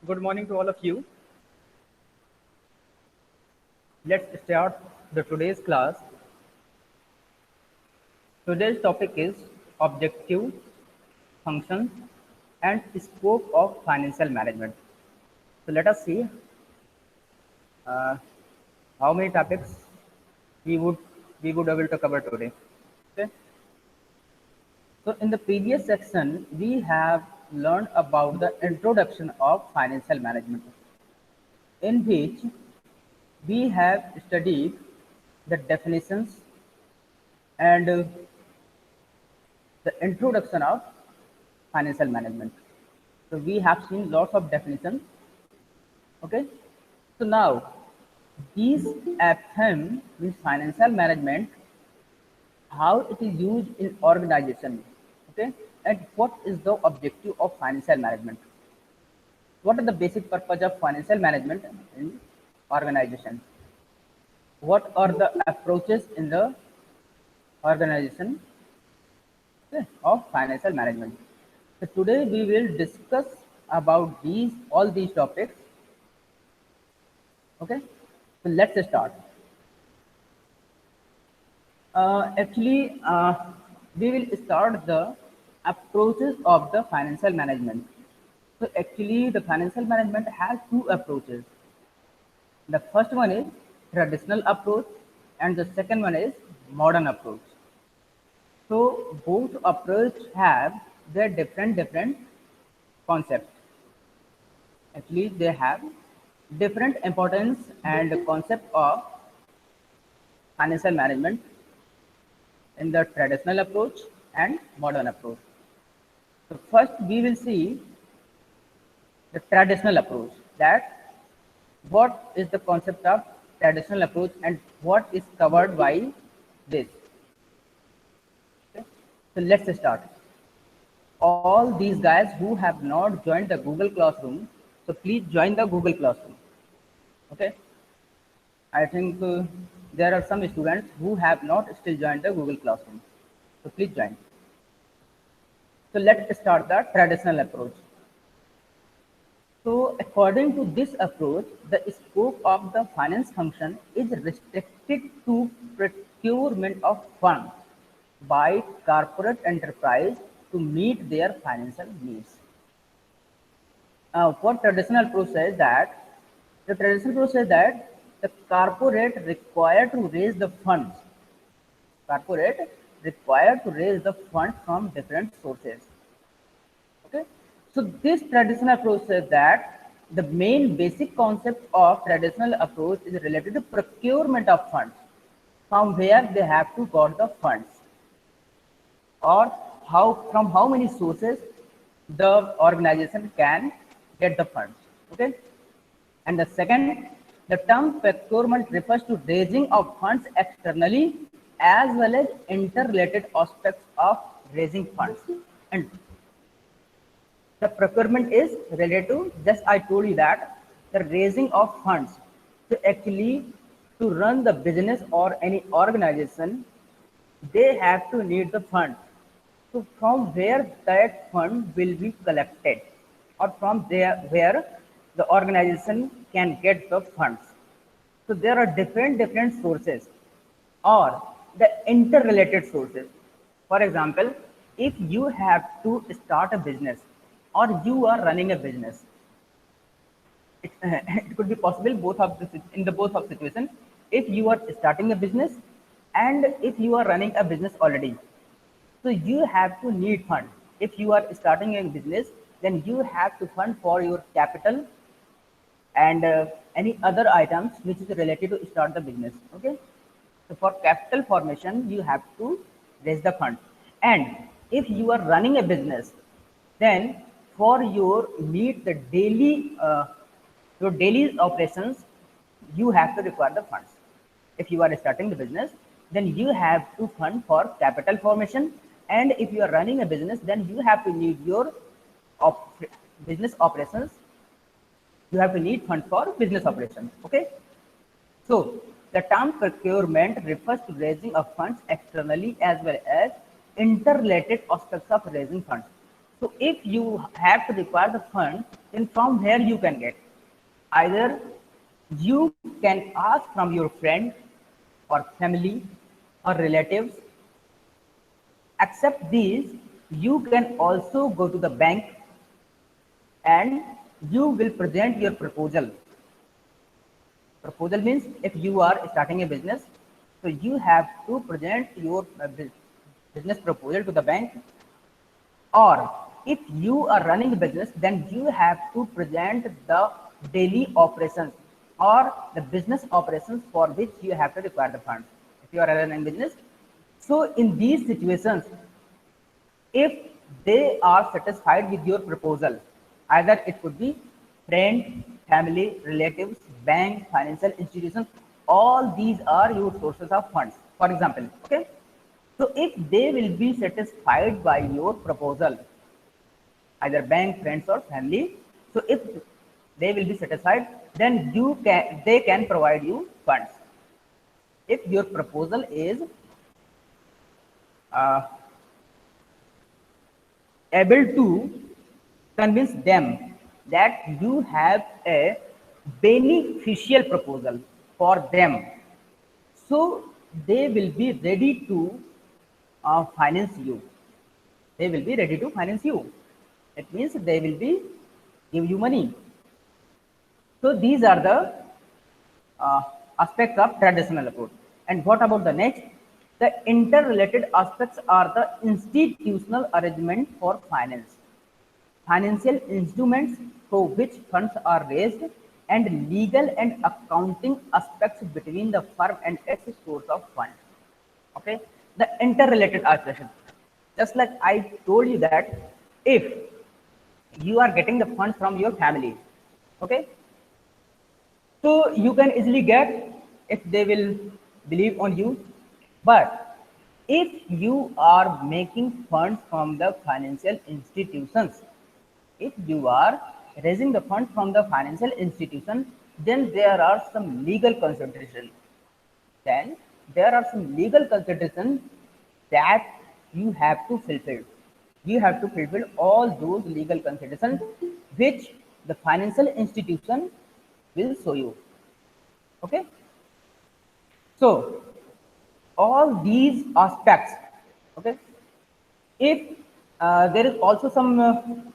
Good morning to all of you. Let's start the today's class. Today's topic is objective, functions, and scope of financial management. So let us see uh, how many topics we would we would able to cover today. Okay. So in the previous section, we have learned about the introduction of financial management, in which we have studied the definitions and the introduction of financial management. So we have seen lots of definitions. Okay. So now these FM means financial management, how it is used in organization. Okay. And what is the objective of financial management? What are the basic purpose of financial management in organization? What are the approaches in the organization, okay, of financial management? So today we will discuss about all these topics. Okay, so let's start. Actually, we will start the approaches of the financial management. So actually, the financial management has two approaches. The first one is traditional approach, and the second one is modern approach. So both approach have their different concepts. Actually, they have different importance and concept of financial management in the traditional approach and modern approach. So first we will see the traditional approach, that what is the concept of traditional approach and what is covered by this. Okay. So let's start. All these guys who have not joined the Google Classroom, so please join the Google Classroom. Okay. I think there are some students who have not still joined the Google Classroom. So please join. So let's start the traditional approach. So according to this approach, the scope of the finance function is restricted to procurement of funds by corporate enterprise to meet their financial needs. What traditional approach says that the traditional approach says that the corporate required to raise the funds from different sources. Okay, so this traditional approach says that the main basic concept of traditional approach is related to procurement of funds, from where they have to got the funds, or how many sources the organization can get the funds. Okay, and the second, the term procurement refers to raising of funds externally as well as interrelated aspects of raising funds. And the procurement is related to, just I told you that the raising of funds. So actually, to run the business or any organization, they have to need the fund. So from where that fund will be collected, or from there where the organization can get the funds. So there are different sources or the interrelated sources. For example, if you have to start a business or you are running a business, it could be possible both of the in the both of situations. If you are starting a business and if you are running a business already, so you have to need fund. If you are starting a business, then you have to fund for your capital and any other items which is related to start the business. Okay, so for capital formation you have to raise the fund, and if you are running a business, then for your meet the daily your daily operations, you have to require the funds. If you are starting the business, then you have to fund for capital formation, and if you are running a business, then you have to need your op- business operations. You have to need funds for business operations. Okay, so the term procurement refers to raising of funds externally as well as interrelated aspects of raising funds. So if you have to require the fund, then from where you can get? Either you can ask from your friend or family or relatives. Except these, you can also go to the bank and you will present your proposal. Proposal means if you are starting a business, so you have to present your business proposal to the bank, or if you are running a business, then you have to present the daily operations or the business operations for which you have to require the funds. If you are running business, so in these situations, if they are satisfied with your proposal, either it could be friend, family, relatives, bank, financial institutions, all these are your sources of funds. For example, okay. So if they will be satisfied by your proposal, either bank, friends, or family, so if they will be satisfied, then they can provide you funds. If your proposal is uh, able to convince them that you have a beneficial proposal for them, so they will be ready to finance you. They will be ready to finance you. It means they will be give you money. So these are the uh, aspects of traditional approach. And what about the next? The interrelated aspects are the institutional arrangement for finance, financial instruments through which funds are raised, and legal and accounting aspects between the firm and its source of funds. Okay, the interrelated aspects. Just like I told you that if you are getting the funds from your family, okay, so you can easily get if they will believe on you. But if you are making funds from the financial institutions, if you are raising the funds from the financial institution, then there are some legal considerations. Then there are some legal considerations that you have to fulfill. You have to fulfill all those legal considerations which the financial institution will show you. Okay. So all these aspects. Okay. If there is also some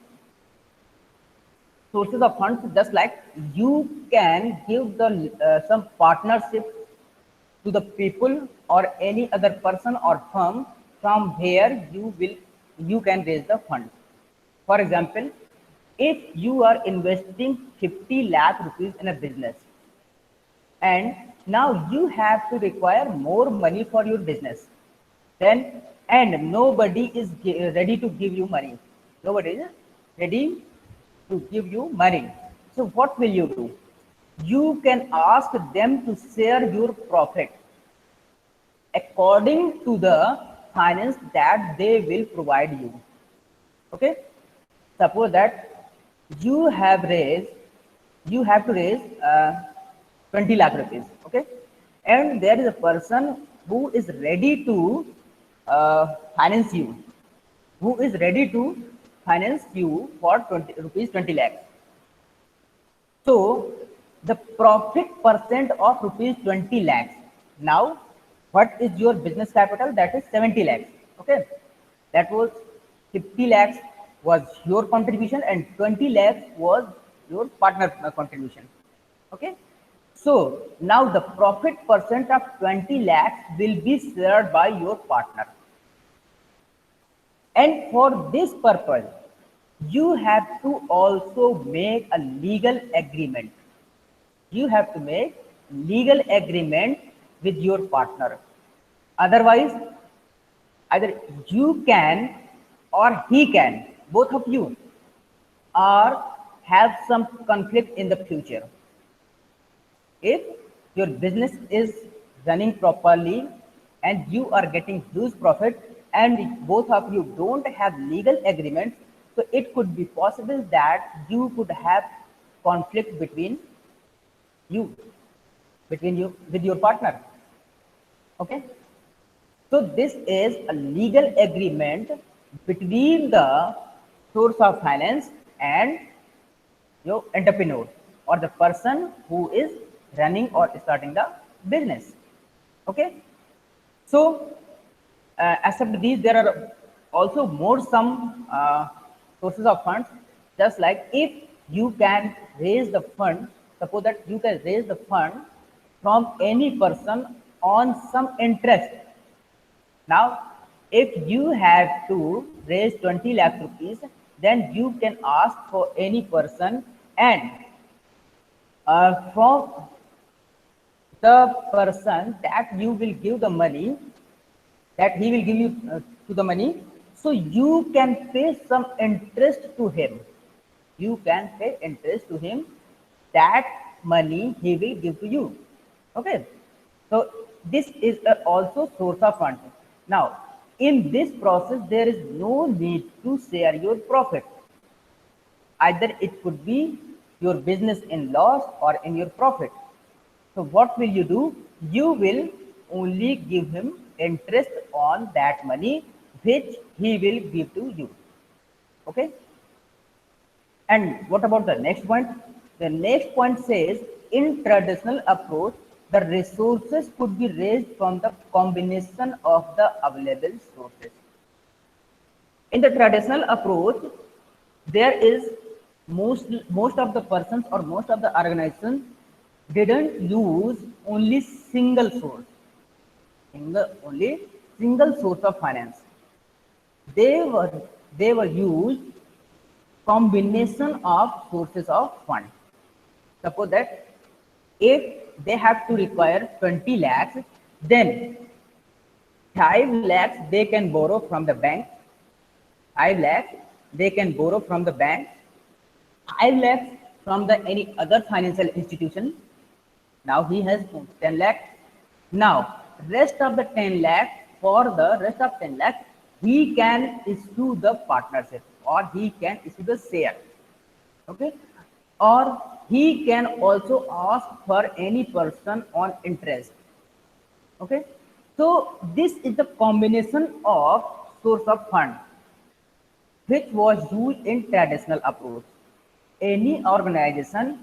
sources of funds, just like you can give the some partnership to the people or any other person or firm from where you can raise the fund. For example, if you are investing 50 lakh rupees in a business, and now you have to require more money for your business, then and nobody is ready to give you money, nobody is ready to give you money, so what will you do? You can ask them to share your profit according to the finance that they will provide you. Okay, suppose that you have raised, you have to raise 20 lakh rupees. Okay, and there is a person who is ready to finance you, who is ready to finance you for 20 rupees 20 lakhs. So the profit percent of rupees 20 lakhs. Now, what is your business capital? That is 70 lakhs. Okay, that was 50 lakhs was your contribution and 20 lakhs was your partner contribution. Okay, so now the profit percent of 20 lakhs will be shared by your partner. And for this purpose, you have to also make a legal agreement. You have to make legal agreement with your partner. Otherwise, either you can or he can, both of you, or have some conflict in the future. If your business is running properly and you are getting huge profit and both of you don't have legal agreements, so it could be possible that you could have conflict you between you with your partner. Okay, so this is a legal agreement between the source of finance and your entrepreneur or the person who is running or starting the business. Okay, so except these, there are also more some sources of funds. Just like if you can raise the fund, suppose that you can raise the fund from any person on some interest. Now, if you have to raise 20 lakh rupees, then you can ask for any person, and from the person that you will give the money, that he will give you to the money, so you can pay some interest to him. You can pay interest to him. That money he will give to you. Okay, so this is also source of fund. Now, in this process there is no need to share your profit. Either it could be your business in loss or in your profit. So what will you do? You will only give him interest on that money which he will give to you. Okay. And what about the next point? The next point says in traditional approach, the resources could be raised from the combination of the available sources. In the traditional approach, there is most of the persons or most of the organizations didn't use only only single source of finance. They were they were used combination of sources of fund. Suppose that if they have to require 20 lakhs, then 5 lakhs they can borrow from the bank. 5 lakhs they can borrow from the bank. 5 lakhs from the any other financial institution. Now he has 10 lakhs. Now rest of the 10 lakhs, for the rest of 10 lakhs, he can issue the partnership or he can issue the share. Okay, or he can also ask for any person on interest. Okay, so this is the combination of source of fund which was used in traditional approach. Any organization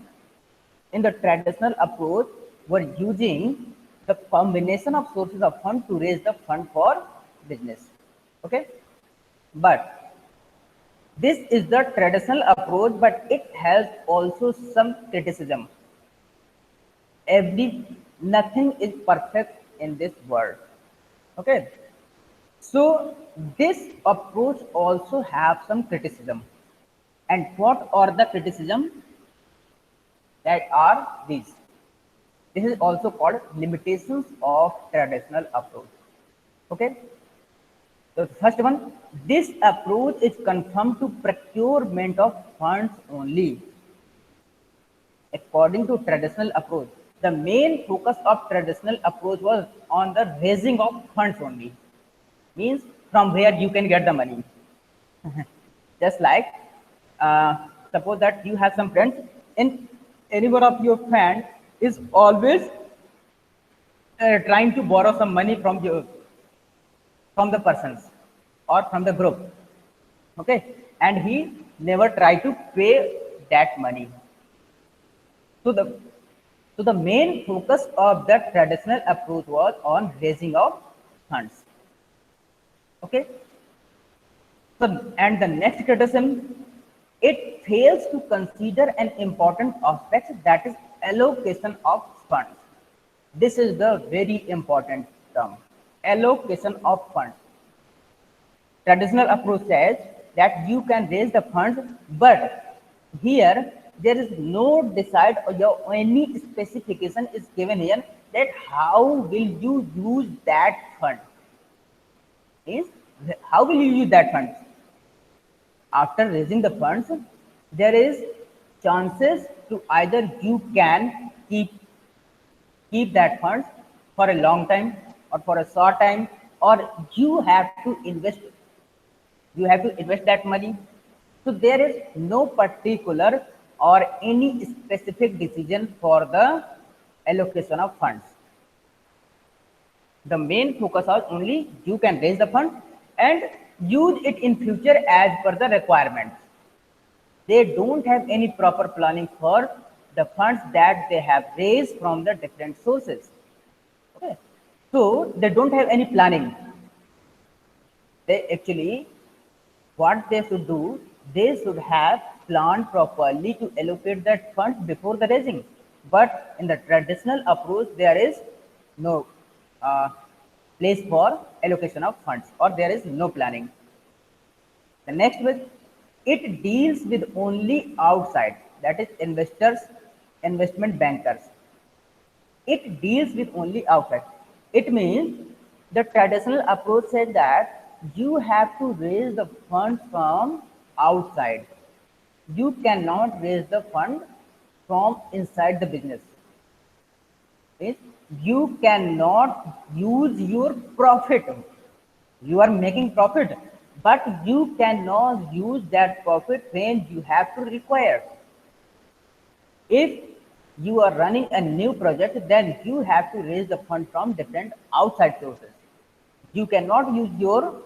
in the traditional approach were using the combination of sources of fund to raise the fund for business. Okay, but this is the traditional approach, but it has also some criticism. Nothing is perfect in this world. Okay, so this approach also have some criticism. And what are the criticism? That are these. This is also called limitations of traditional approach. Okay. So the first one, this approach is confined to procurement of funds only. According to traditional approach, the main focus of traditional approach was on the raising of funds only. Means from where you can get the money. Just like suppose that you have some friends, and any one of your friend is always trying to borrow some money from the persons or from the group. Okay, and he never try to pay that money. So the main focus of the traditional approach was on raising of funds. Okay, so and the next criticism, it fails to consider an important aspect, that is allocation of funds. This is the very important term, allocation of funds. Traditional approach says that you can raise the funds, but here there is no decide or any specification is given here that how will you use that fund. Means how will you use that fund? After raising the funds, there is chances to either you can keep that funds for a long time or for a short time, or you have to invest that money. So there is no particular or any specific decision for the allocation of funds. The main focus is only you can raise the fund, and use it in future as per the requirements. They don't have any proper planning for the funds that they have raised from the different sources. Okay. So they don't have any planning. They actually, what they should do, they should have planned properly to allocate that fund before the raising. But in the traditional approach, there is no uh, place for allocation of funds, or there is no planning. The next with it deals with only outside, that is investors, investment bankers. It deals with only outside. It means the traditional approach said that you have to raise the fund from outside. You cannot raise the fund from inside the business. Means you cannot use your profit. You are making profit, but you cannot use that profit when you have to require. If you are running a new project, then you have to raise the fund from different outside sources. You cannot use your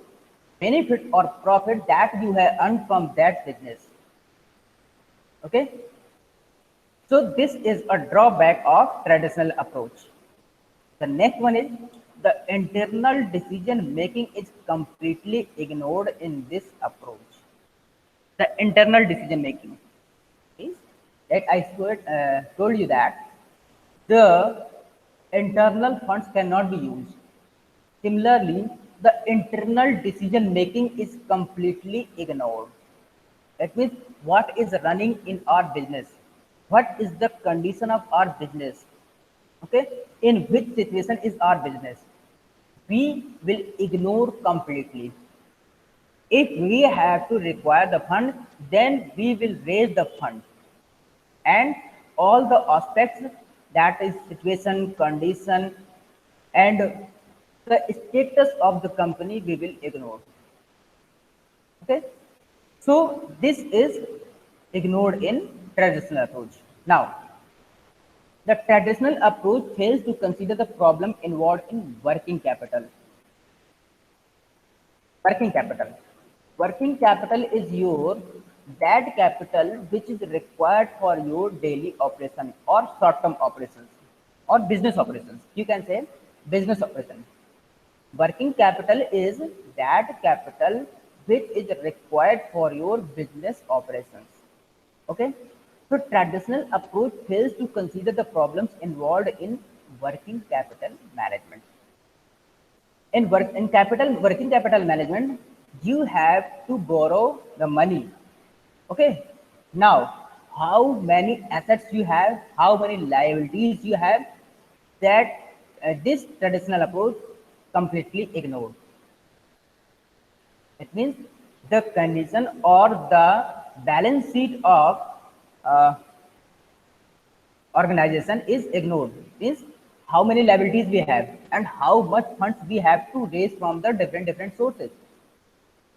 benefit or profit that you have earned from that business. Okay. So this is a drawback of traditional approach. The next one is the internal decision making is completely ignored in this approach. The internal decision making is that told you that the internal funds cannot be used. Similarly, the internal decision making is completely ignored. That means what is running in our business, what is the condition of our business, okay, in which situation is our business, we will ignore completely. If we have to require the fund, then we will raise the fund, and all the aspects, that is situation, condition, and the status of the company, we will ignore. Okay. So this is ignored in traditional approach. Now, the traditional approach fails to consider the problem involved in working capital. Working capital. Working capital is your that capital which is required for your daily operation or short-term operations or business operations. You can say business operation. Working capital is that capital which is required for your business operations. Okay. So traditional approach fails to consider the problems involved in working capital management. In working capital management, you have to borrow the money. Okay. Now, how many assets you have, how many liabilities you have, that this traditional approach completely ignored. It means the condition or the balance sheet of uh, organization is ignored. Means how many liabilities we have and how much funds we have to raise from the different sources.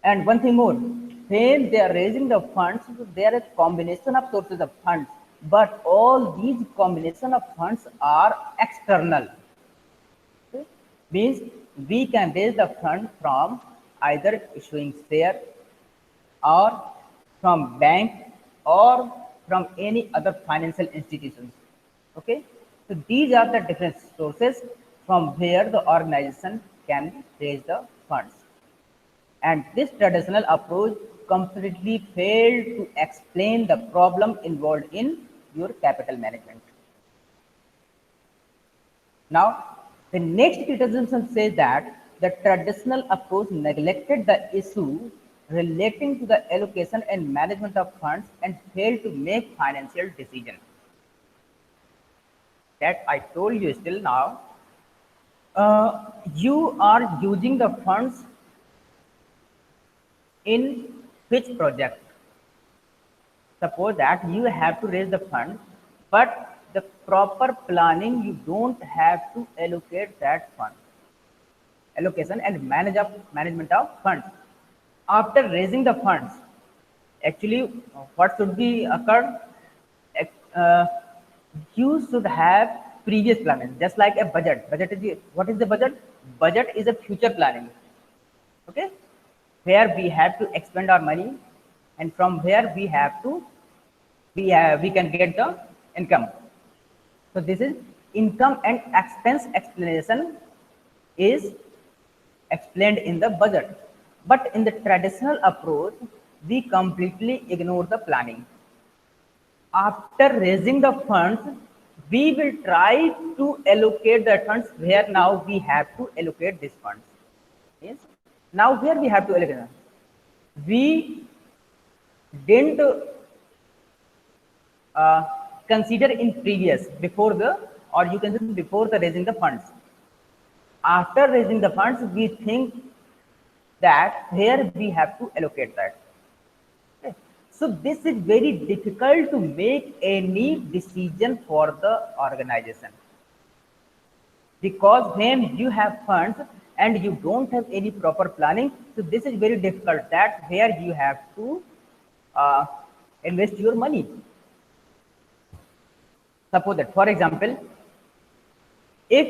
And one thing more, when they are raising the funds, there is combination of sources of funds, but all these combination of funds are external. Okay? Means we can raise the fund from either issuing share or from bank or from any other financial institutions. Okay, so these are the different sources from where the organization can raise the funds. And this traditional approach completely failed to explain the problem involved in your capital management. Now, the next criticism says that the traditional approach neglected the issue relating to the allocation and management of funds and failed to make financial decisions. That I told you still now. You are using the funds in which project? Suppose that you have to raise the fund, but the proper planning, you don't have to allocate that fund. Allocation and management of funds. After raising the funds, actually, what should be occurred? Uh, you should have previous planning, just like a budget. Budget is what is the budget? Budget is a future planning. Okay. where we have to expend our money, and from where we have to we can get the income. So this is income and expense explanation is explained in the budget. But in the traditional approach, we completely ignore the planning. After raising the funds, we will try to allocate the funds where now we have to allocate these funds. Yes. Now where we have to allocate them? We didn't uh, consider in previous before the, or you can say before the raising the funds. After raising the funds, we think that where we have to allocate that. Okay. So this is very difficult to make any decision for the organization, because when you have funds and you don't have any proper planning, so this is very difficult that where you have to uh, invest your money. Suppose that, for example, if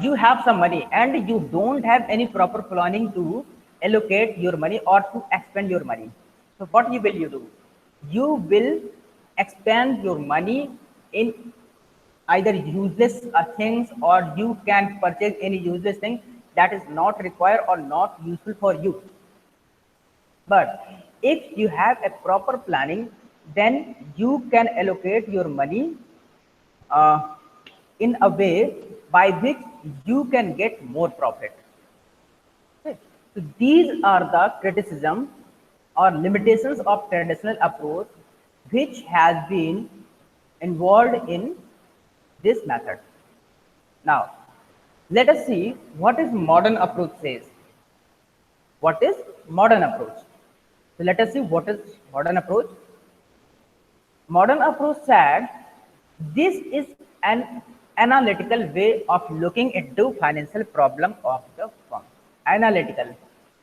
you have some money and you don't have any proper planning to allocate your money or to expend your money, so what you do? You will expend your money in either useless things, or you can purchase any useless thing that is not required or not useful for you. But if you have a proper planning, then you can allocate your money uh, in a way by which you can get more profit. Okay. So these are the criticism or limitations of traditional approach which has been involved in this method. Now, let us see what is modern approach says. What is modern approach? So let us see what is modern approach. Modern approach said this is an analytical way of looking into financial problem of the firm. Analytical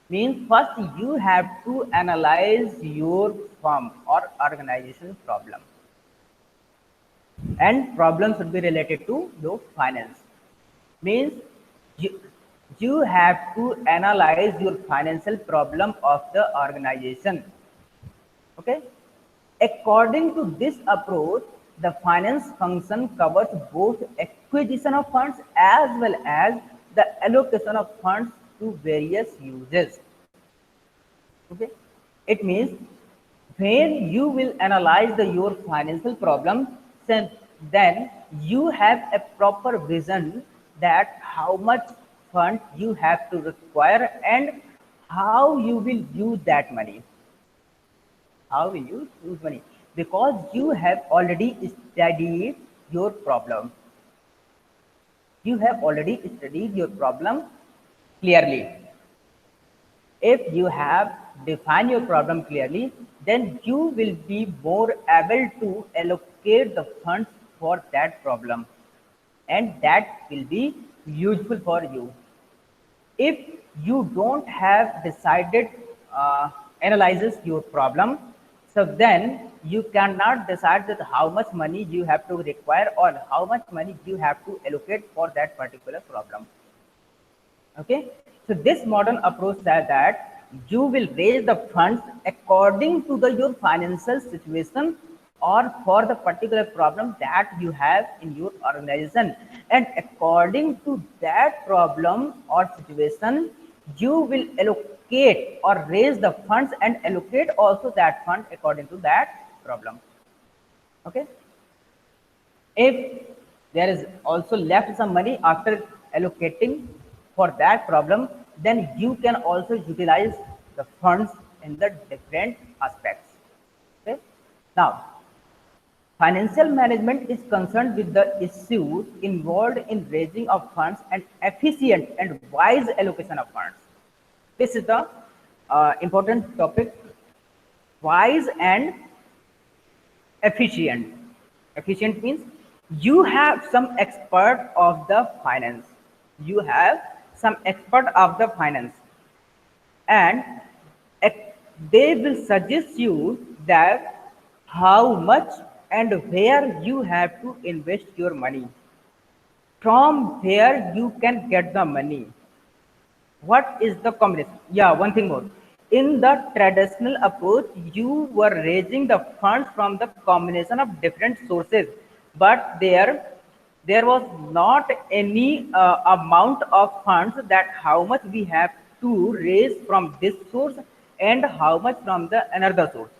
means first you have to analyze your firm or organization problem, and problem should be related to your finance. Means you, you have to analyze your financial problem of the organization. Okay. According to this approach, the finance function covers both acquisition of funds as well as the allocation of funds to various uses. Okay. It means when you will analyze your financial problem, then you have a proper vision that how much fund you have to require and how you will use that money. How will you use money? Because you have already studied your problem. You have already studied your problem clearly. If you have defined your problem clearly, then you will be more able to allocate the funds for that problem, and that will be useful for you. If you don't have decided analyzes your problem, so then you cannot decide that how much money you have to require or how much money you have to allocate for that particular problem. Okay, so this modern approach says that you will raise the funds according to your financial situation or for the particular problem that you have in your organization, and according to that problem or situation you will allocate or raise the funds and allocate also that fund according to that problem. Okay, if there is also left some money after allocating for that problem, then you can also utilize the funds in the different aspects. Okay. Now, financial management is concerned with the issues involved in raising of funds and efficient and wise allocation of funds. This is the important topic: wise and efficient. Efficient means you have some expert of the finance. You have some expert of the finance, and they will suggest you that how much and where you have to invest your money, from where you can get the money. What is the combination? Yeah, one thing more. In the traditional approach, you were raising the funds from the combination of different sources, but there was not any amount of funds that how much we have to raise from this source and how much from the another source.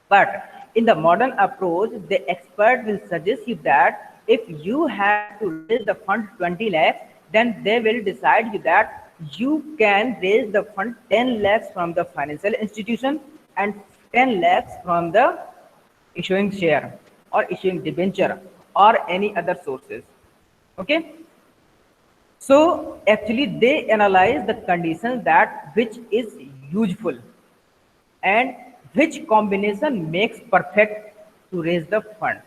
But in the modern approach, the expert will suggest you that if you have to raise the fund 20 lakhs, then they will decide you that you can raise the fund 10 lakhs from the financial institution and 10 lakhs from the issuing share or issuing debenture or any other sources. Okay. So actually they analyze the conditions that which is useful and which combination makes perfect to raise the fund,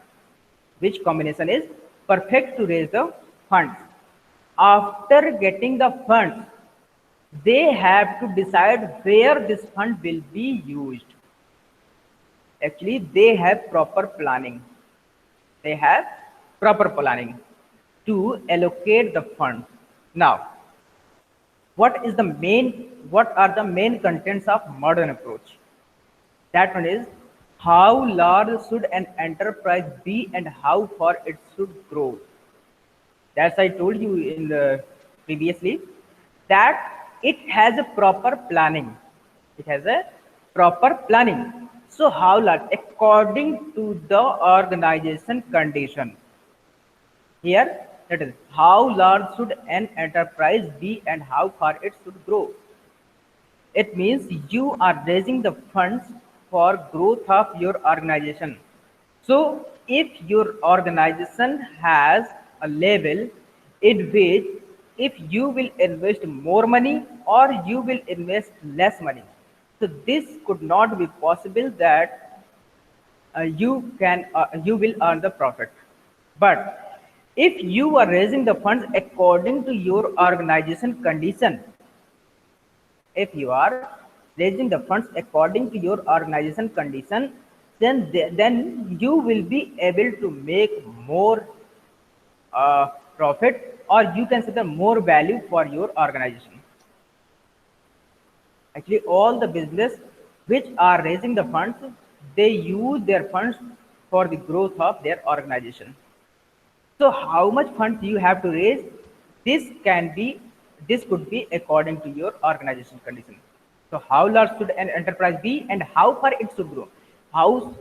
which combination is perfect to raise the funds. After getting the funds, they have to decide where this fund will be used. Actually they have proper planning, they have proper planning to allocate the funds. Now what are the main contents of modern approach? That one is, how large should an enterprise be and how far it should grow. As I told you in the previously, that it has a proper planning. It has a proper planning. So how large? According to the organization condition. Here, that is, how large should an enterprise be and how far it should grow. It means you are raising the funds for growth of your organization. So if your organization has a level in which if you will invest more money or you will invest less money, so this could not be possible that you will earn the profit. But if you are raising the funds according to your organization condition, if you are raising the funds according to your organization condition, then you will be able to make more profit, or you can say the more value for your organization. Actually all the business which are raising the funds, they use their funds for the growth of their organization. So how much funds you have to raise? This can be, this could be according to your organization condition. So how large should an enterprise be and how far it should grow? How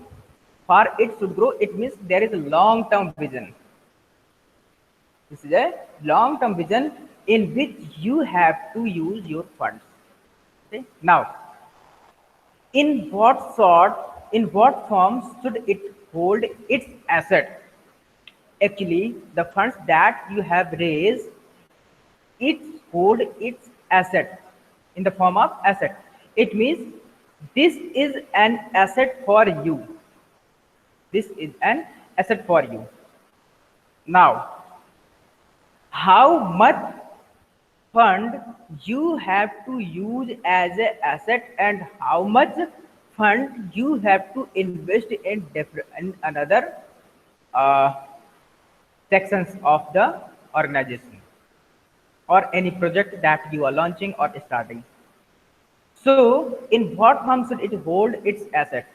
far it should grow? It means there is a long-term vision. This is a long-term vision in which you have to use your funds. Okay. Now, in what form should it hold its asset? Actually the funds that you have raised, it hold its asset in the form of asset. It means this is an asset for you, this is an asset for you. Now how much fund you have to use as an asset and how much fund you have to invest in different in another uh, sections of the organization or any project that you are launching or starting. So in what form should it hold its asset?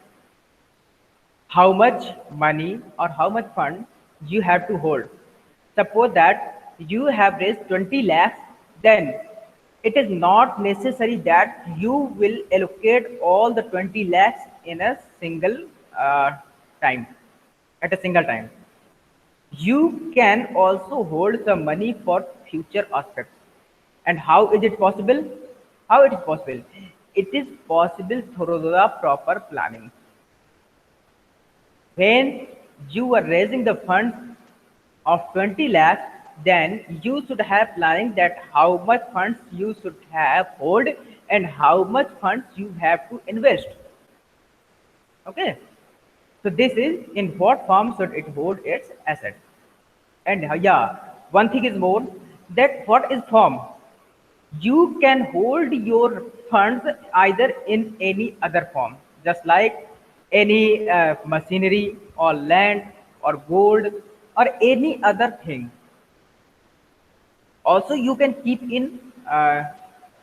How much money or how much fund you have to hold? Suppose that you have raised 20 lakhs, then it is not necessary that you will allocate all the 20 lakhs in a single time, at a single time. You can also hold the money for future aspects. And how is it possible? How it is possible? It is possible through the proper planning. When you are raising the funds of 20 lakhs, then you should have planning that how much funds you should have hold and how much funds you have to invest. Okay. So this is in what form should it hold its asset. And yeah, one thing is more, that what is form? You can hold your funds either in any other form, just like any machinery or land or gold or any other thing. Also you can keep in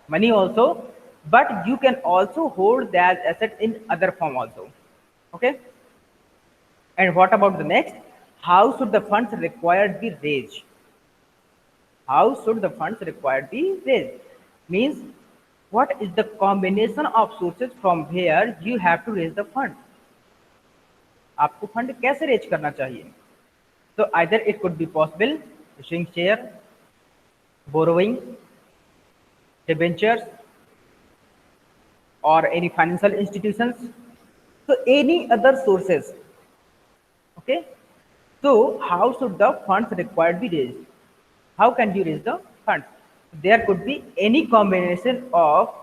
money also, but you can also hold that asset in other form also. Okay. And what about the next? How should the funds required be raised? How should the funds required be raised? Means what is the combination of sources from where you have to raise the fund? आपको fund कैसे raise करना चाहिए? So either it could be possible issuing share, borrowing, debentures, or any financial institutions. So any other sources. Okay. So how should the funds required be raised? How can you raise the funds? There could be any combination of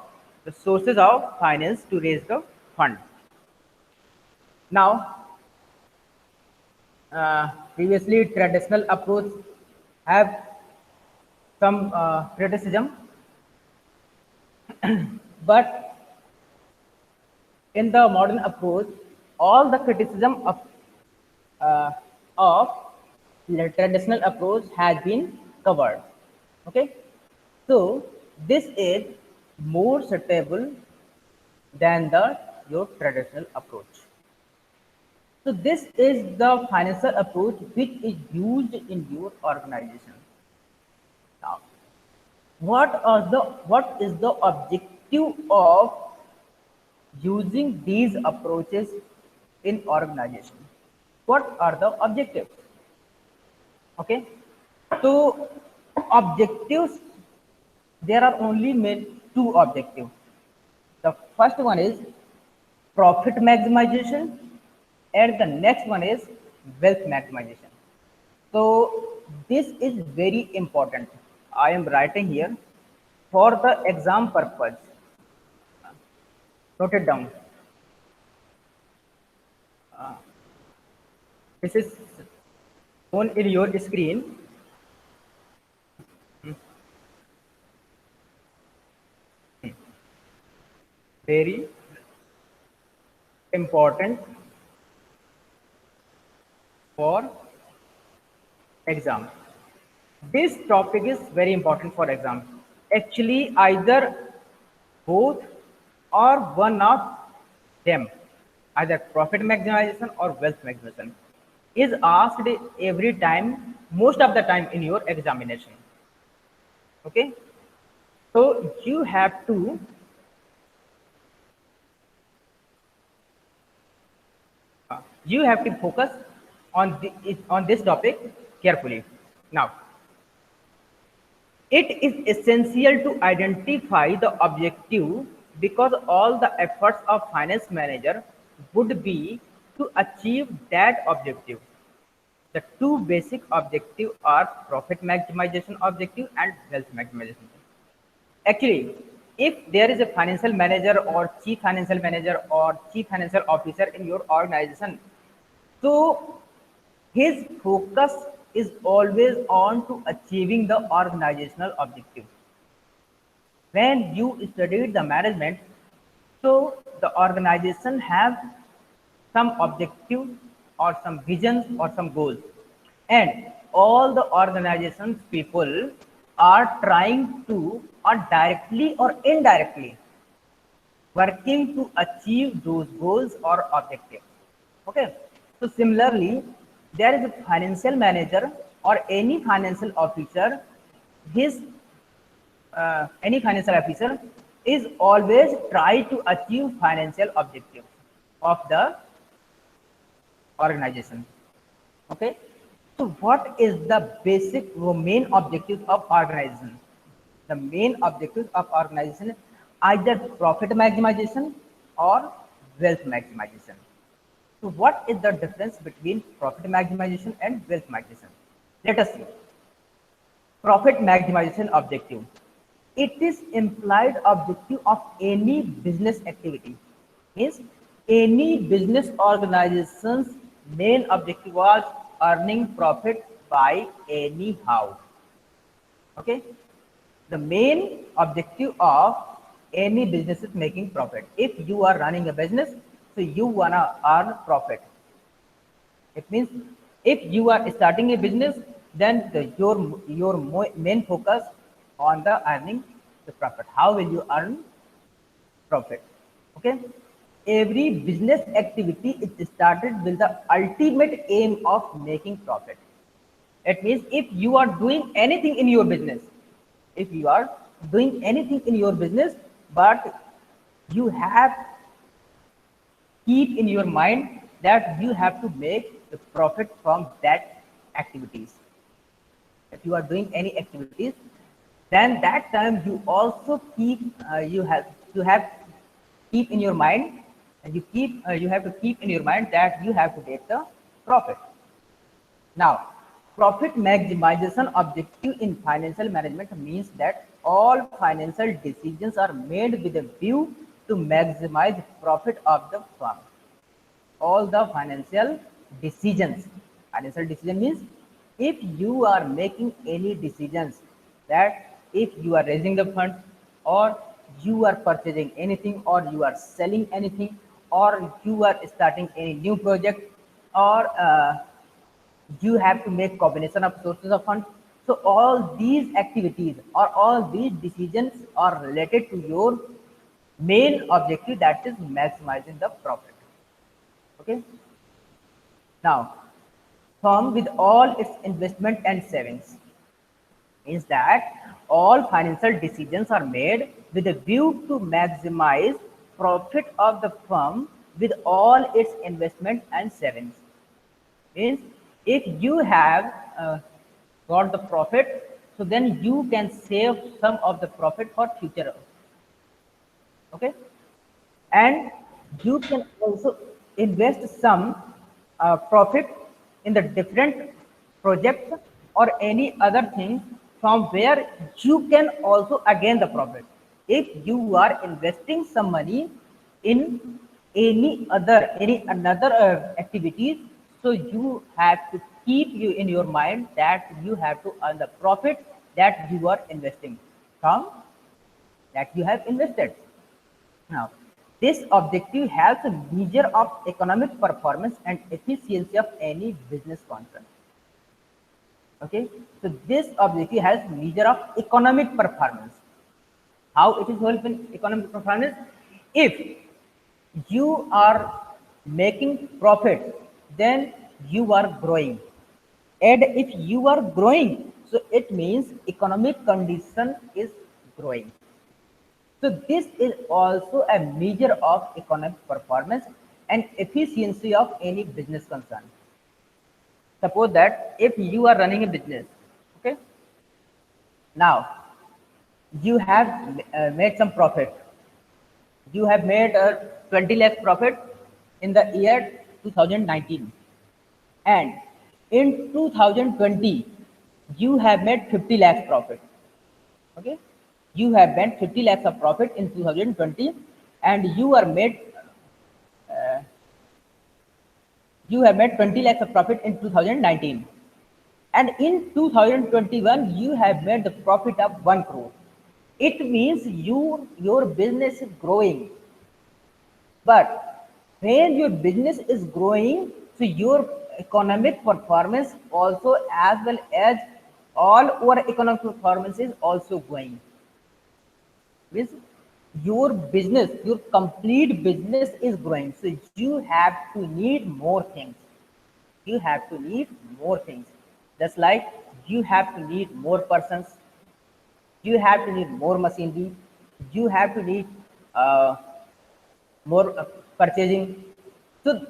the sources of finance to raise the fund. Now, previously traditional approach have some criticism, but in the modern approach, all the criticism uh, of the traditional approach has been covered. Okay, so this is more suitable than the your traditional approach. So this is the financial approach which is used in your organization. Now, what is the objective of using these approaches in organization? What are the objectives? Okay, so objectives, there are only main two objectives. The first one is profit maximization, and the next one is wealth maximization. So this is very important. I am writing here for the exam purpose. Note it down. This is shown in your screen. Very important for exam. This topic is very important for exam. Actually, either both or one of them, either profit maximization or wealth maximization, is asked every time, most of the time in your examination. Okay, so you have to focus on this topic carefully. Now, it is essential to identify the objective because all the efforts of finance manager would be to achieve that objective. The two basic objectives are profit maximization objective and wealth maximization. Actually, if there is a financial manager or chief financial manager or chief financial officer in your organization, so his focus is always on to achieving the organizational objective. When you studied the management, so the organization have some objective or some visions or some goals, and all the organizations people are trying to, or directly or indirectly, working to achieve those goals or objectives. Okay. So similarly, there is a financial manager or his any financial officer is always try to achieve financial objectives of the organization. Okay. So what is the basic or main objectives of organization? The main objectives of organization either profit maximization or wealth maximization. So what is the difference between profit maximization and wealth maximization? Let us see. Profit maximization objective. It is implied objective of any business activity. Means any business organization's main objective was earning profit by anyhow. Okay. The main objective of any business is making profit. If you are running a business, so you wanna earn profit. It means if you are starting a business, then your main focus on the earning the profit. How will you earn profit? Okay. Every business activity is started with the ultimate aim of making profit. It means if you are doing anything in your business, if you are doing anything in your business, but you have keep in your mind that you have to make the profit from that activities. If you are doing any activities, then that time you also keep you have keep in your mind, and you have to keep in your mind that you have to get the profit. Now, profit maximization objective in financial management means that all financial decisions are made with a view to maximize profit of the firm. All the financial decision means if you are making any decisions, that if you are raising the funds, or you are purchasing anything, or you are selling anything, or you are starting any new project, or you have to make combination of sources of funds. So all these activities or all these decisions are related to your main objective, that is maximizing the profit. Okay. Now, firm with all its investment and savings means that all financial decisions are made with a view to maximize profit of the firm with all its investment and savings. Means if you have got the profit, so then you can save some of the profit for future. Okay. And you can also invest some profit in the different projects or any other thing from where you can also again the profit. If you are investing some money in any another activities, so you have to keep you in your mind that you have to earn the profit that you are investing from, that you have invested. Now, this objective helps a measure of economic performance and efficiency of any business concern. Okay, so this objective has measure of economic performance. How it is helping economic performance? If you are making profit, then you are growing, and if you are growing, so it means economic condition is growing. So this is also a measure of economic performance and efficiency of any business concern. Suppose that if you are running a business, okay, now you have made some profit. You have made a 20 lakh profit in the year 2019, and in 2020 you have made 50 lakhs profit. Okay, you have made 50 lakhs of profit in 2020, and you have made 20 lakhs of profit in 2019, and in 2021 you have made the profit of 1 crore. It means your business is growing, but when your business is growing, so your economic performance also, as well as all our economic performance is also going. Means your business, your complete business is growing, so you have to need more things. You have to need more things. Just like you have to need more persons, you have to need more machinery, you have to need uh, more purchasing. So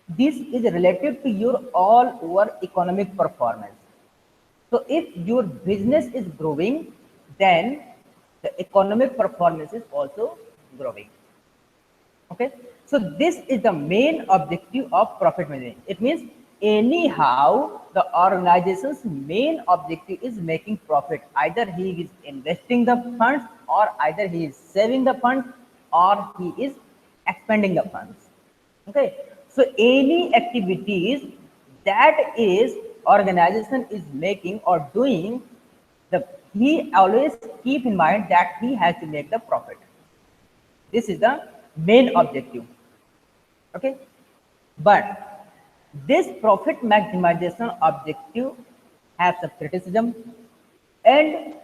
this is related to your all over economic performance. So if your business is growing, then the economic performance is also growing. Okay, so this is the main objective of profit management. It means anyhow the organization's main objective is making profit. Either he is investing the funds, or either he is saving the funds, or he is expending the funds. Okay, so any activities that is organization is making or doing, the he always keep in mind that he has to make the profit. This is the main objective. Okay, but this profit maximization objective has a criticism, and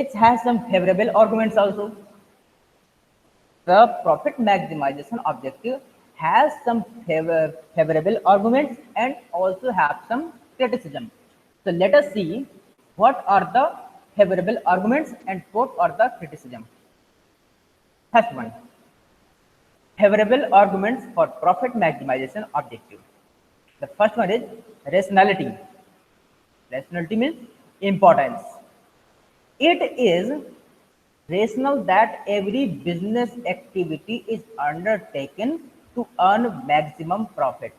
It has some favorable arguments also. The profit maximization objective has some favorable arguments and also have some criticism. So let us see what are the favorable arguments and what are the criticism. First one, favorable arguments for profit maximization objective. The first one is rationality. Rationality means importance. It is rational that every business activity is undertaken to earn maximum profit.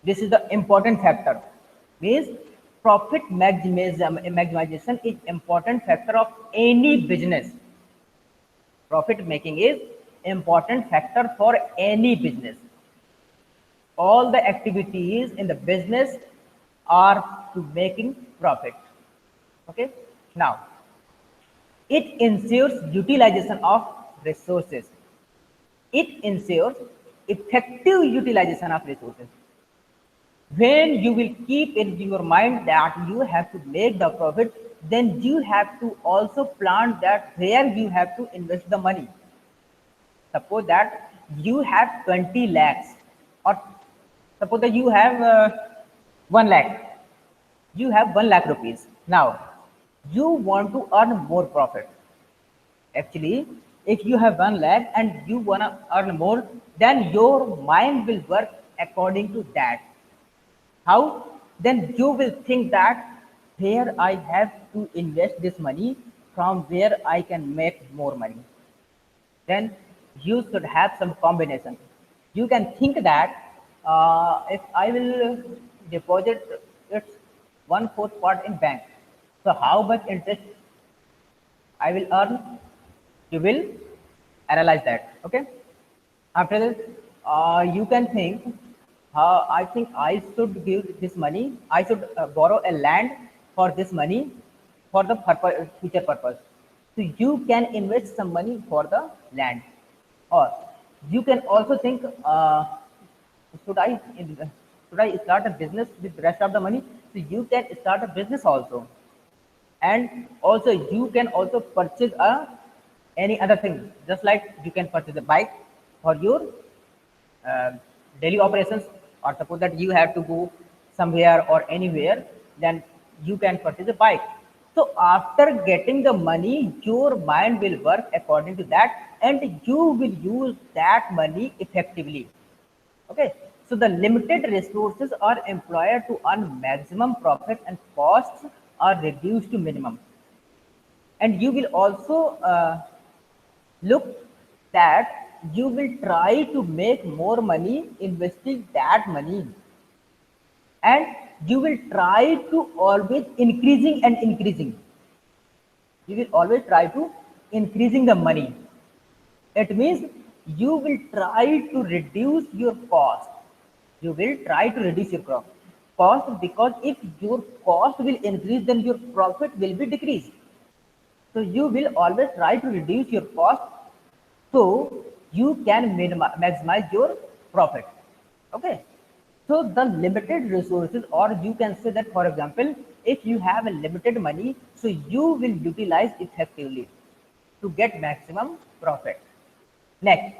This is the important factor. Means profit maximization is important factor of any business. Profit making is important factor for any business. All the activities in the business are to making profit. Okay. Now, it ensures utilization of resources. It ensures effective utilization of resources. When you will keep in your mind that you have to make the profit, then you have to also plan that where you have to invest the money. Suppose that you have 20 lakhs, or suppose that you have 1 lakh. You have 1 lakh rupees. Now, you want to earn more profit. Actually, if you have 1 lakh and you want to earn more, then your mind will work according to that. How? Then you will think that where I have to invest this money, from where I can make more money. Then you should have some combination. You can think that if I will deposit its 1/4 part in bank, so how much interest I will earn? You will analyze that. Okay. After that, you can think, I think I should give this money. I should borrow a land for this money for the future purpose. So you can invest some money for the land, or you can also think, should I should I start a business with the rest of the money? So you can start a business also, and also you can also purchase a any other thing, just like you can purchase a bike for your uh, daily operations, or suppose that you have to go somewhere or anywhere, then you can purchase a bike. So after getting the money, your mind will work according to that, and you will use that money effectively. Okay. So the limited resources are employed to earn maximum profit and costs are reduced to minimum. And you will also look that you will try to make more money investing that money, and you will try to always increasing and increasing. You will always try to increasing the money. It means you will try to reduce your cost. You will try to reduce your cost, because if your cost will increase, then your profit will be decreased. So you will always try to reduce your cost, so you can maximize your profit. Okay. So the limited resources, or you can say that, for example, if you have a limited money, so you will utilize effectively to get maximum profit. Next,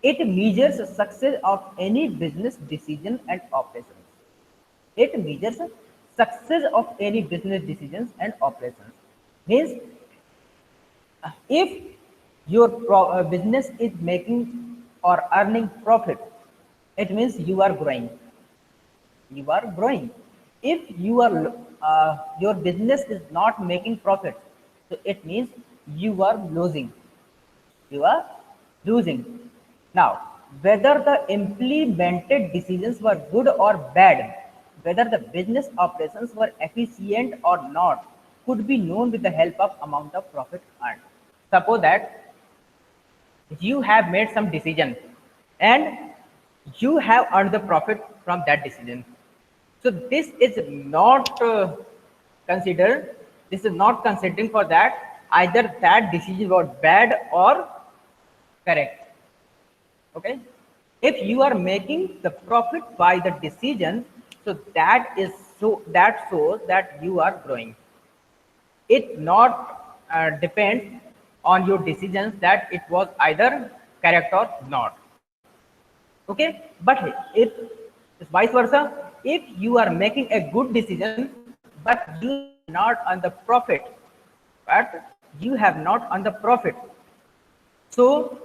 it measures the success of any business decision and operations. It measures the success of any business decisions and operations. Means if your business is making or earning profit, it means you are growing. You are growing. If you are your business is not making profit, so it means you are losing. You are losing. Now, whether the implemented decisions were good or bad, whether the business operations were efficient or not, could be known with the help of amount of profit earned. Suppose that you have made some decision and you have earned the profit from that decision. So this is not considered, this is not considering for that either that decision was bad or correct. Okay. If you are making the profit by the decision, so that is, so that shows that you are growing. it not depends on your decisions that it was either correct or not. Okay, but if it's vice versa, if you are making a good decision but you have not on the profit, but you have not on the profit, so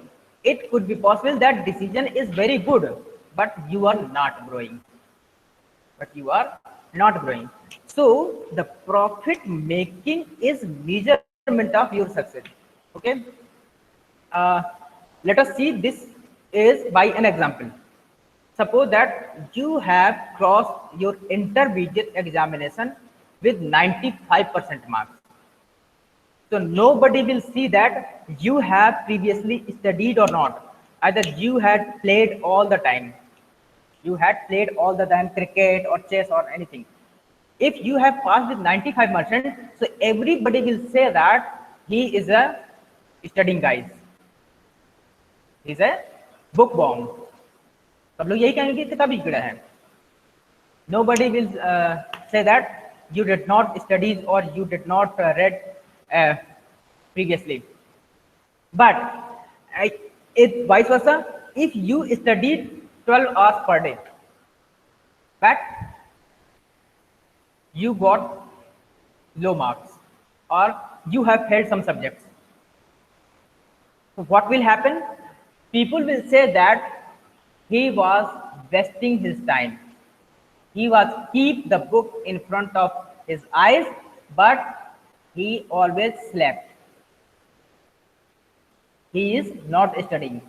it could be possible that decision is very good but you are not growing, but you are not growing. So the profit making is measurement of your success. Okay, uh, let us see this is by an example. Suppose that you have crossed your intermediate examination with 95% marks. So nobody will see that you have previously studied or not. Either you had played all the time, you had played all the time cricket or chess or anything. If you have passed with 95%, so everybody will say that he is a studying guy. He is a bookworm. सब लोग यही कहेंगे कि किताबी कीड़ा है. Nobody will say that you did not study or you did not read uh, previously. But if vice versa, if you studied 12 hours per day, but you got low marks or you have failed some subjects, so what will happen? People will say that he was wasting his time. He was keep the book in front of his eyes, but he always slept. He is not studying.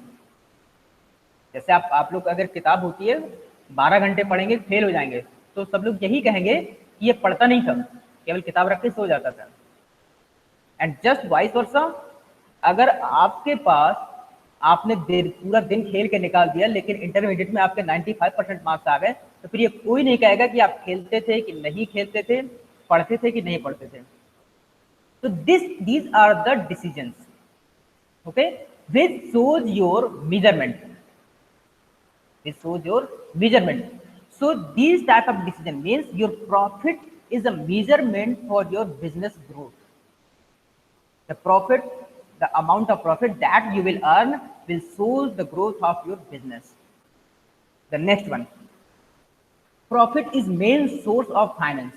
जैसे आप लोग अगर किताब होती है 12 घंटे पढ़ेंगे fail हो जाएंगे, तो सब लोग यही कहेंगे कि ये पढ़ता नहीं था, केवल किताब रख के सो जाता था. एंड जस्ट वाइस वर्सा, अगर आपके पास आपने पूरा दिन खेल के निकाल दिया लेकिन इंटरमीडिएट में आपके 95% मार्क्स आ गए, तो फिर ये कोई नहीं कहेगा कि आप खेलते थे कि नहीं खेलते थे, पढ़ते थे कि नहीं पढ़ते थे. तो these are the decisions, okay, which shows your measurement. This shows your measurement. So these type of decision means your profit is a measurement for your business growth. The profit, the amount of profit that you will earn will show the growth of your business. The next one, profit is main source of finance.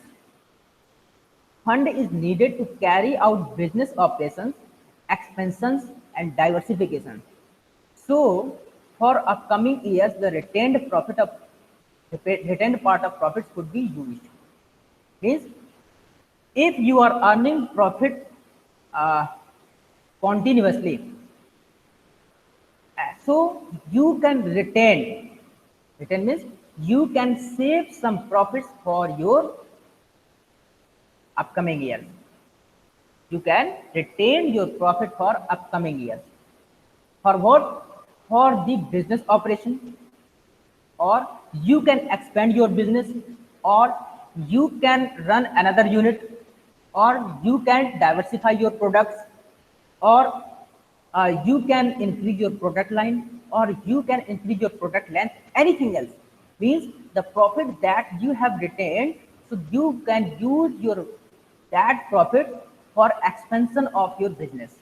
Fund is needed to carry out business operations, expansions, and diversification. So, for upcoming years, the retained part of profits could be used. Means, if you are earning profit continuously, so you can retain. Retain means you can save some profits for your upcoming years. You can retain your profit for upcoming years. For what? For the business operation, or you can expand your business, or you can run another unit, or you can diversify your products, or you can increase your product line, or you can increase your product length. Anything else means the profit that you have retained, so you can use your that profit for expansion of your business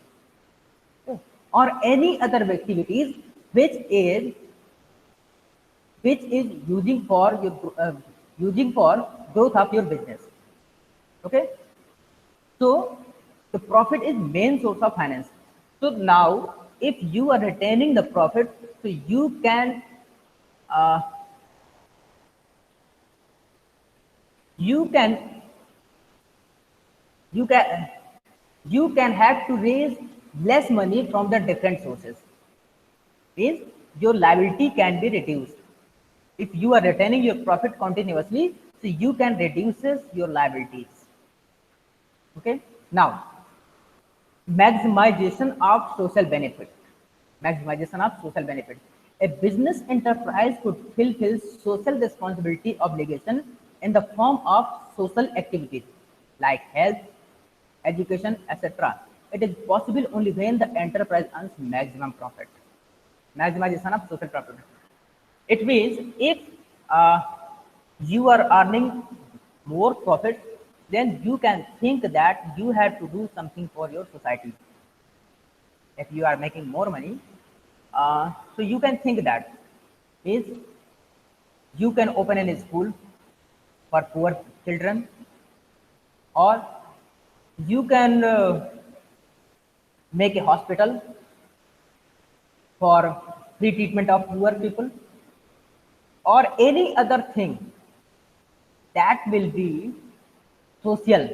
or any other activities which is using for your using for growth of your business. Okay, so the profit is main source of finance. So now if you are retaining the profit, so you can you can you can have to raise less money from the different sources. Means your liability can be reduced. If you are retaining your profit continuously, so you can reduce your liabilities. Okay, now maximization of social benefit. Maximization of social benefit. A business enterprise could fulfill social responsibility obligation in the form of social activities like health, education, etc. It is possible only when the enterprise earns maximum profit. Maximization of social profit. It means if you are earning more profit, then you can think that you have to do something for your society. If you are making more money, so you can think that is you can open a school for poor children, or you can make a hospital for free treatment of poor people, or any other thing that will be social,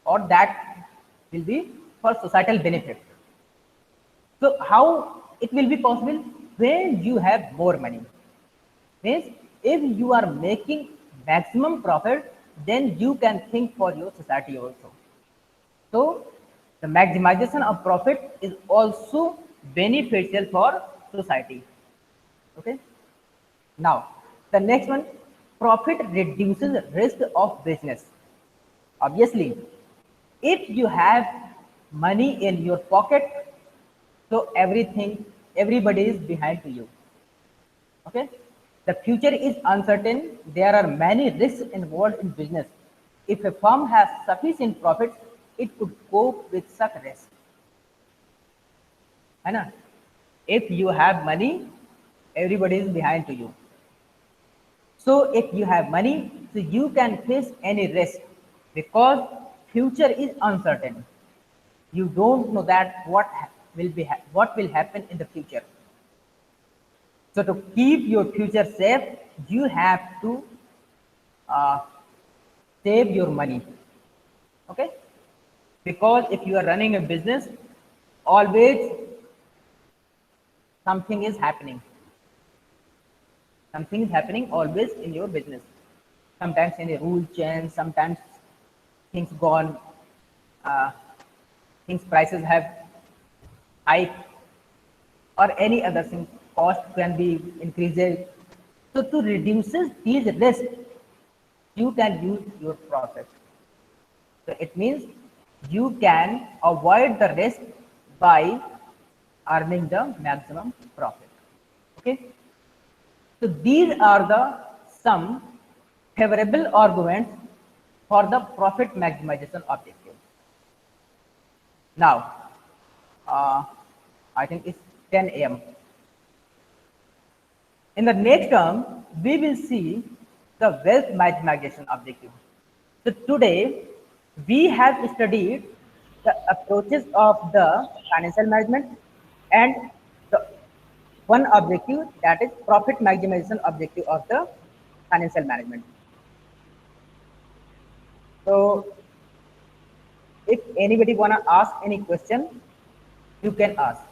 or that will be for societal benefit. So how it will be possible? When you have more money. Means if you are making maximum profit, then you can think for your society also. So the maximization of profit is also beneficial for society. Okay. Now the next one, profit reduces risk of business. Obviously, if you have money in your pocket, so everybody is behind to you. Okay, the future is uncertain. There are many risks involved in business. If a firm has sufficient profits, it could cope with such risk, है ना? If you have money, everybody is behind to you. So if you have money, so you can face any risk, because future is uncertain. You don't know that what will happen in the future. So to keep your future safe, you have to uh, save your money. Okay, because if you are running a business, always something is happening. Something is happening always in your business. Sometimes any rule change, sometimes things gone, uh, things prices have hike, or any other thing, cost can be increased. So to reduce these risks, you can use your profit. So it means you can avoid the risk by earning the maximum profit. Okay. So these are the some favorable arguments for the profit maximization objective. Now, uh, I think it's 10 a.m. In the next term, we will see the wealth maximization objective. So today, we have studied the approaches of the financial management and the one objective, that is profit maximization objective of the financial management. So if anybody wanna ask any question, you can ask.